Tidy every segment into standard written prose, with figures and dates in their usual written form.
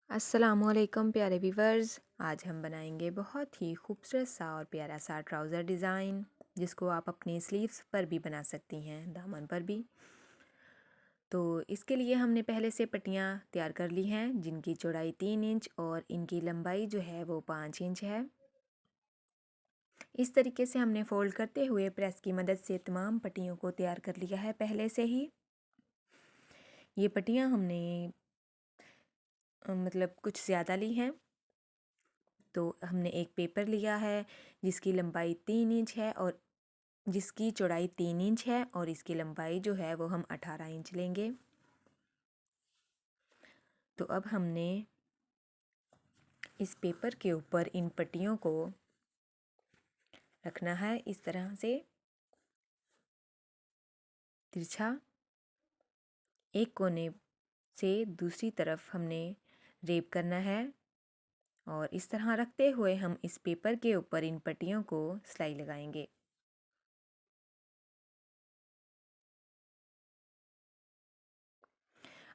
अस्सलामुअलैकुम प्यारे व्यूवर्स। आज हम बनाएंगे बहुत ही खूबसूरत सा और प्यारा सा ट्राउज़र डिज़ाइन, जिसको आप अपने स्लीव्स पर भी बना सकती हैं, दामन पर भी। तो इसके लिए हमने पहले से पट्टियाँ तैयार कर ली हैं, जिनकी चौड़ाई 3 इंच और इनकी लंबाई जो है वो 5 इंच है। इस तरीके से हमने फ़ोल्ड करते हुए प्रेस की मदद से तमाम पट्टियों को तैयार कर लिया है पहले से ही। ये पट्टियाँ हमने मतलब कुछ ज़्यादा ली हैं। तो हमने एक पेपर लिया है जिसकी लंबाई 3 इंच है और जिसकी चौड़ाई 3 इंच है, और इसकी लंबाई जो है वो हम 18 इंच लेंगे। तो अब हमने इस पेपर के ऊपर इन पट्टियों को रखना है इस तरह से तिरछा। एक कोने से दूसरी तरफ हमने रेब करना है, और इस तरह रखते हुए हम इस पेपर के ऊपर इन पट्टियों को सिलाई लगाएंगे।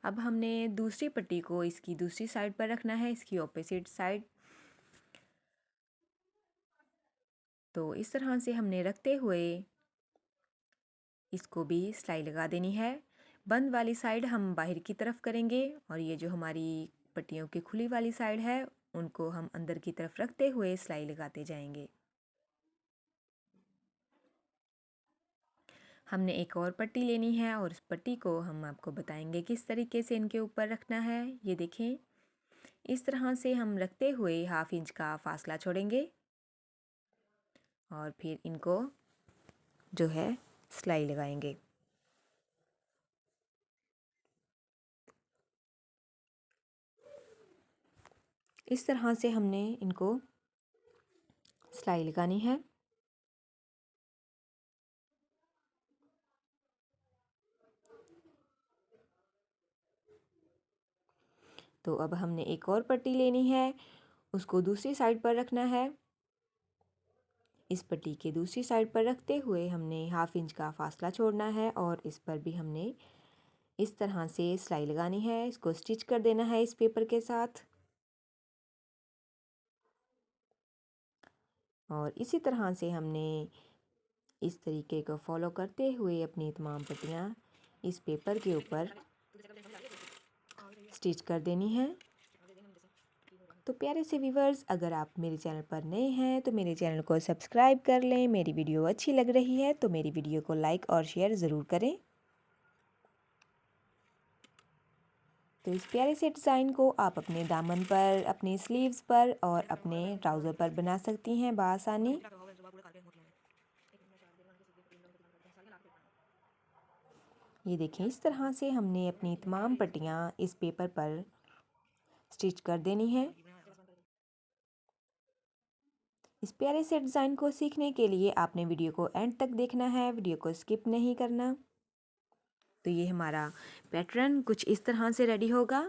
अब हमने दूसरी पट्टी को इसकी दूसरी साइड पर रखना है, इसकी ऑपोजिट साइड। तो इस तरह से हमने रखते हुए इसको भी सिलाई लगा देनी है। बंद वाली साइड हम बाहर की तरफ करेंगे, और ये जो हमारी पट्टियों की खुली वाली साइड है उनको हम अंदर की तरफ रखते हुए सिलाई लगाते जाएंगे। हमने एक और पट्टी लेनी है, और उस पट्टी को हम आपको बताएंगे किस तरीके से इनके ऊपर रखना है। ये देखें, इस तरह से हम रखते हुए 1/2 इंच का फासला छोड़ेंगे, और फिर इनको जो है सिलाई लगाएंगे। इस तरह से हमने इनको सिलाई लगानी है। तो अब हमने एक और पट्टी लेनी है, उसको दूसरी साइड पर रखना है। इस पट्टी के दूसरी साइड पर रखते हुए हमने 1/2 इंच का फासला छोड़ना है, और इस पर भी हमने इस तरह से सिलाई लगानी है। इसको स्टिच कर देना है इस पेपर के साथ, और इसी तरह से हमने इस तरीके को फॉलो करते हुए अपनी तमाम पट्टियाँ इस पेपर के ऊपर स्टिच कर देनी है। तो प्यारे से व्यूवर्स, अगर आप मेरे चैनल पर नए हैं तो मेरे चैनल को सब्सक्राइब कर लें। मेरी वीडियो अच्छी लग रही है तो मेरी वीडियो को लाइक और शेयर ज़रूर करें। तो इस प्यारे से डिज़ाइन को आप अपने दामन पर, अपने स्लीव्स पर और अपने ट्राउज़र पर बना सकती हैं बआसानी। ये देखें, इस तरह से हमने अपनी तमाम पट्टियाँ इस पेपर पर स्टिच कर देनी है। इस प्यारे से डिज़ाइन को सीखने के लिए आपने वीडियो को एंड तक देखना है, वीडियो को स्किप नहीं करना। तो ये हमारा पैटर्न कुछ इस तरह से रेडी होगा।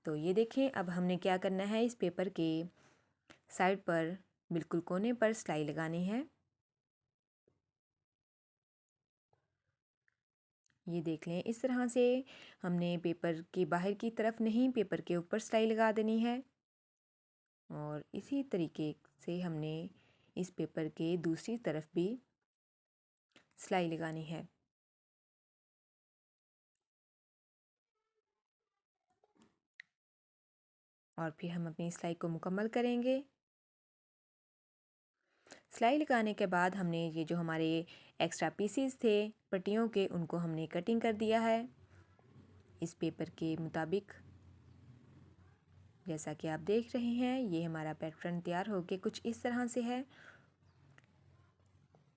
तो ये देखें, अब हमने क्या करना है, इस पेपर के साइड पर बिल्कुल कोने पर सिलाई लगानी है। ये देख लें, इस तरह से हमने पेपर के बाहर की तरफ नहीं, पेपर के ऊपर सिलाई लगा देनी है, और इसी तरीके से हमने इस पेपर के दूसरी तरफ भी सिलाई लगानी है। और फिर हम अपनी सिलाई को मुकम्मल करेंगे। सिलाई लगाने के बाद हमने ये जो हमारे एक्स्ट्रा पीसीज थे पट्टियों के, उनको हमने कटिंग कर दिया है इस पेपर के मुताबिक। जैसा कि आप देख रहे हैं, ये हमारा पैटर्न तैयार होके कुछ इस तरह से है,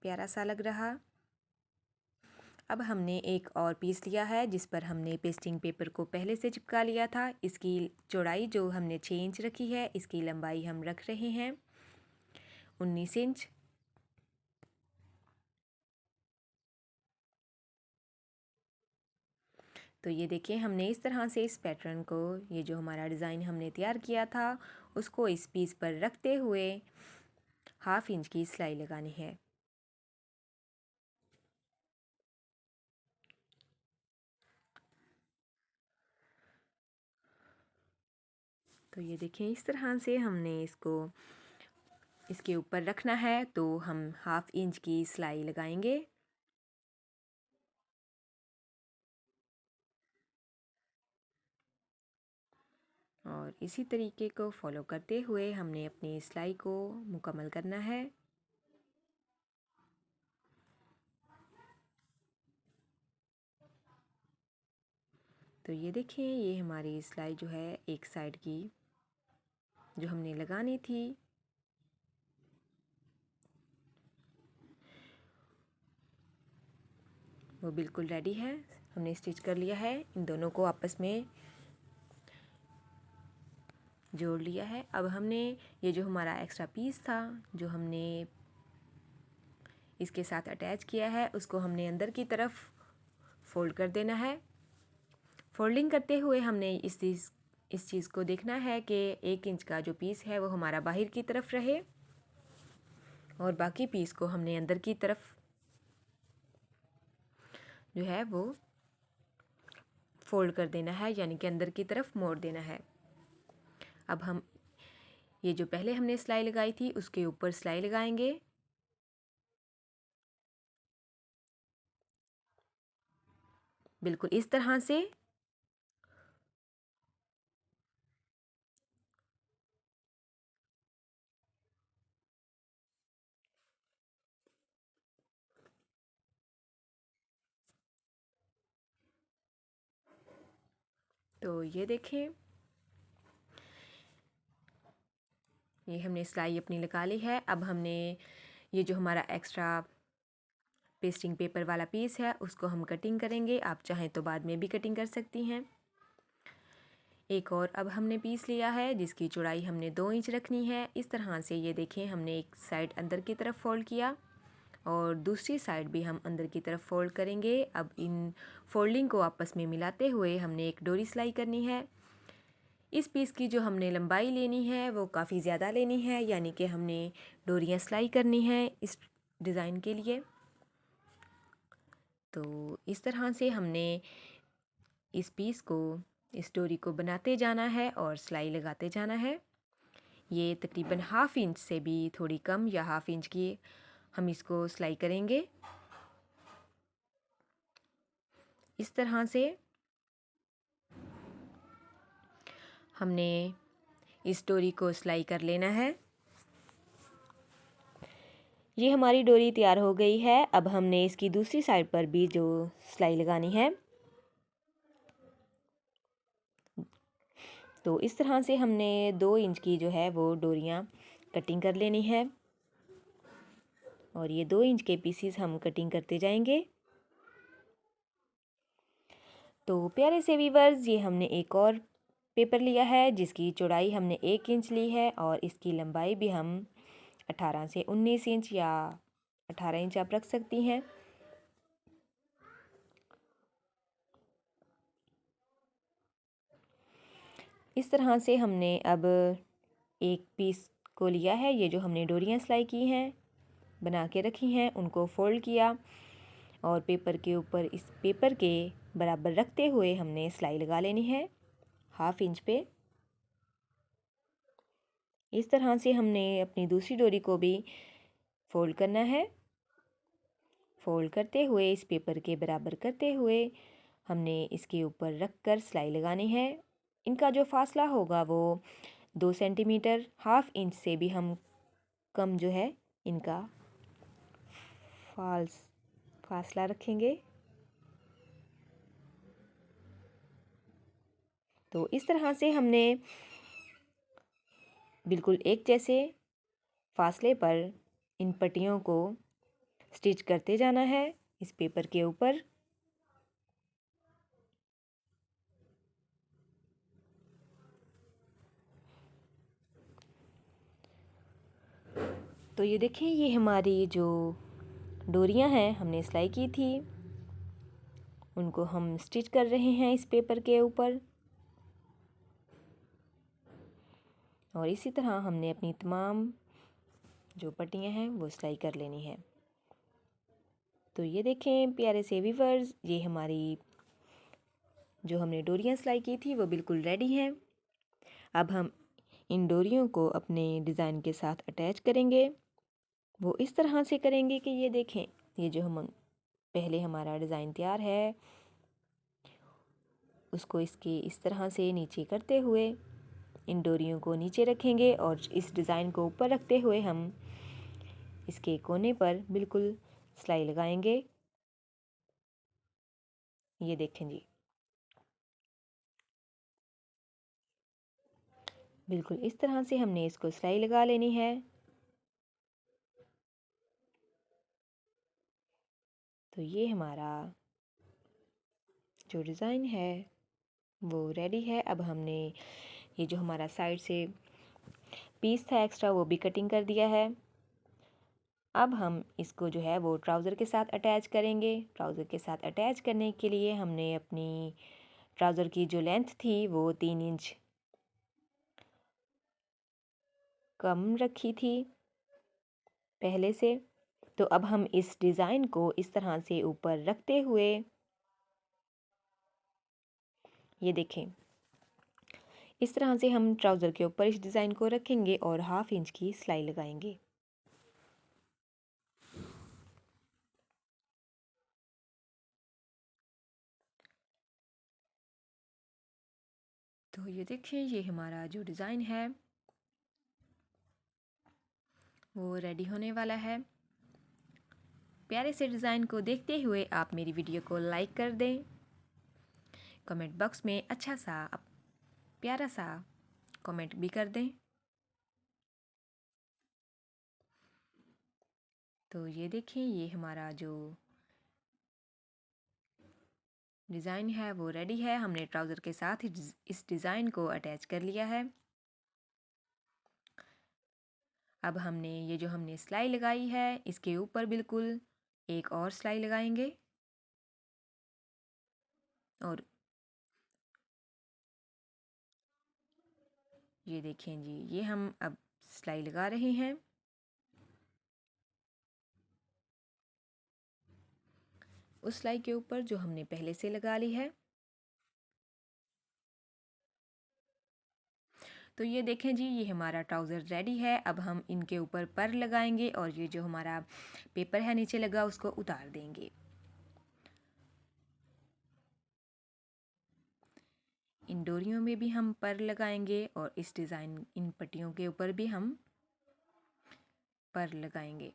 प्यारा सा लग रहा। अब हमने एक और पीस लिया है जिस पर हमने पेस्टिंग पेपर को पहले से चिपका लिया था। इसकी चौड़ाई जो हमने 6 इंच रखी है, इसकी लंबाई हम रख रहे हैं 19 इंच। तो ये देखिए, हमने इस तरह से इस पैटर्न को, ये जो हमारा डिज़ाइन हमने तैयार किया था, उसको इस पीस पर रखते हुए 1/2 इंच की सिलाई लगानी है। तो ये देखें इस तरह से हमने इसको इसके ऊपर रखना है। तो हम 1/2 इंच की सिलाई लगाएंगे। और इसी तरीके को फॉलो करते हुए हमने अपनी सिलाई को मुकम्मल करना है। तो ये देखिए ये हमारी सिलाई जो है एक साइड की जो हमने लगानी थी वो बिल्कुल रेडी है। हमने स्टिच कर लिया है, इन दोनों को आपस में जोड़ लिया है। अब हमने ये जो हमारा एक्स्ट्रा पीस था जो हमने इसके साथ अटैच किया है उसको हमने अंदर की तरफ फोल्ड कर देना है। फोल्डिंग करते हुए हमने इस चीज़ को देखना है कि 1 इंच का जो पीस है वो हमारा बाहर की तरफ रहे और बाकी पीस को हमने अंदर की तरफ जो है वो फोल्ड कर देना है, यानी कि अंदर की तरफ मोड़ देना है। अब हम ये जो पहले हमने सिलाई लगाई थी उसके ऊपर सिलाई लगाएंगे। बिल्कुल इस तरह से। तो ये देखें ये हमने सिलाई अपनी लगा ली है। अब हमने ये जो हमारा एक्स्ट्रा पेस्टिंग पेपर वाला पीस है उसको हम कटिंग करेंगे। आप चाहें तो बाद में भी कटिंग कर सकती हैं। एक और अब हमने पीस लिया है जिसकी चौड़ाई हमने 2 इंच रखनी है। इस तरह से ये देखें हमने एक साइड अंदर की तरफ फोल्ड किया और दूसरी साइड भी हम अंदर की तरफ फोल्ड करेंगे। अब इन फोल्डिंग को आपस में मिलाते हुए हमने एक डोरी सिलाई करनी है। इस पीस की जो हमने लंबाई लेनी है वो काफ़ी ज़्यादा लेनी है, यानी कि हमने डोरियाँ सिलाई करनी है इस डिज़ाइन के लिए। तो इस तरह से हमने इस पीस को इस डोरी को बनाते जाना है और सिलाई लगाते जाना है। ये तकरीबन 1/2 इंच से भी थोड़ी कम या 1/2 इंच की हम इसको सिलाई करेंगे इस तरह से। हमने इस डोरी को सिलाई कर लेना है। ये हमारी डोरी तैयार हो गई है। अब हमने इसकी दूसरी साइड पर भी जो सिलाई लगानी है तो इस तरह से हमने 2 इंच की जो है वो डोरियाँ कटिंग कर लेनी है और ये 2 इंच के पीसीस हम कटिंग करते जाएंगे। तो प्यारे से व्यूअर्स ये हमने एक और पेपर लिया है जिसकी चौड़ाई हमने 1 इंच ली है और इसकी लंबाई भी हम 18 से 19 इंच या 18 इंच आप रख सकती हैं। इस तरह से हमने अब एक पीस को लिया है। ये जो हमने डोरियाँ सिलाई की हैं बना के रखी हैं उनको फोल्ड किया और पेपर के ऊपर इस पेपर के बराबर रखते हुए हमने सिलाई लगा लेनी है 1/2 इंच पे। इस तरह से हमने अपनी दूसरी डोरी को भी फोल्ड करना है। फोल्ड करते हुए इस पेपर के बराबर करते हुए हमने इसके ऊपर रख कर सिलाई लगानी है। इनका जो फासला होगा वो 2 सेंटीमीटर 1/2 इंच से भी हम कम जो है इनका फासला रखेंगे। तो इस तरह से हमने बिल्कुल एक जैसे फासले पर इन पट्टियों को स्टिच करते जाना है इस पेपर के ऊपर। तो ये देखें ये हमारी जो डोरियां हैं हमने सिलाई की थी उनको हम स्टिच कर रहे हैं इस पेपर के ऊपर और इसी तरह हमने अपनी तमाम जो पट्टियां हैं वो सिलाई कर लेनी है। तो ये देखें प्यारे से व्यूअर्स ये हमारी जो हमने डोरियां सिलाई की थी वो बिल्कुल रेडी हैं। अब हम इन डोरियों को अपने डिज़ाइन के साथ अटैच करेंगे। वो इस तरह से करेंगे कि ये देखें, ये जो हम पहले हमारा डिज़ाइन तैयार है उसको इसके इस तरह से नीचे करते हुए इन डोरियों को नीचे रखेंगे और इस डिज़ाइन को ऊपर रखते हुए हम इसके कोने पर बिल्कुल सिलाई लगाएंगे। ये देखें जी, बिल्कुल इस तरह से हमने इसको सिलाई लगा लेनी है। तो ये हमारा जो डिज़ाइन है वो रेडी है। अब हमने ये जो हमारा साइड से पीस था एक्स्ट्रा वो भी कटिंग कर दिया है। अब हम इसको जो है वो ट्राउज़र के साथ अटैच करेंगे। ट्राउज़र के साथ अटैच करने के लिए हमने अपनी ट्राउज़र की जो लेंथ थी वो 3 इंच कम रखी थी पहले से। तो अब हम इस डिज़ाइन को इस तरह से ऊपर रखते हुए ये देखें, इस तरह से हम ट्राउज़र के ऊपर इस डिज़ाइन को रखेंगे और 1/2 इंच की सिलाई लगाएंगे। तो ये देखिए, ये हमारा जो डिज़ाइन है वो रेडी होने वाला है। प्यारे से डिज़ाइन को देखते हुए आप मेरी वीडियो को लाइक कर दें, कमेंट बॉक्स में अच्छा सा प्यारा सा कमेंट भी कर दें। तो ये देखिए, ये हमारा जो डिज़ाइन है वो रेडी है। हमने ट्राउज़र के साथ ही इस डिज़ाइन को अटैच कर लिया है। अब हमने ये जो हमने सिलाई लगाई है इसके ऊपर बिल्कुल एक और सिलाई लगाएंगे और ये देखें जी, ये हम अब सिलाई लगा रहे हैं। उस सिलाई के ऊपर जो हमने पहले से लगा ली है। तो ये देखें जी, ये हमारा ट्राउज़र रेडी है। अब हम इनके ऊपर पर लगाएंगे और ये जो हमारा पेपर है नीचे लगा उसको उतार देंगे। इन डोरियों में भी हम पर लगाएंगे और इस डिज़ाइन इन पट्टियों के ऊपर भी हम पर लगाएंगे।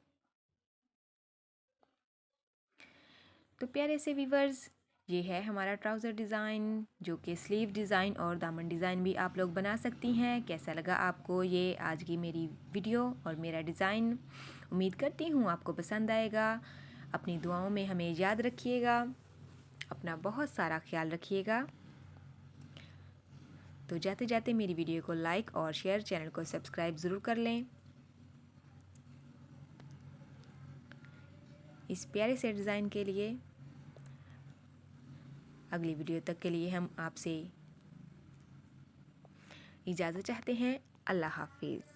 तो प्यारे से व्यूअर्स, ये है हमारा ट्राउज़र डिज़ाइन, जो कि स्लीव डिज़ाइन और दामन डिज़ाइन भी आप लोग बना सकती हैं। कैसा लगा आपको ये आज की मेरी वीडियो और मेरा डिज़ाइन? उम्मीद करती हूँ आपको पसंद आएगा। अपनी दुआओं में हमें याद रखिएगा, अपना बहुत सारा ख्याल रखिएगा। तो जाते जाते मेरी वीडियो को लाइक और शेयर, चैनल को सब्सक्राइब ज़रूर कर लें। इस प्यारे से डिज़ाइन के लिए अगली वीडियो तक के लिए हम आपसे इजाज़त चाहते हैं। अल्लाह हाफिज़।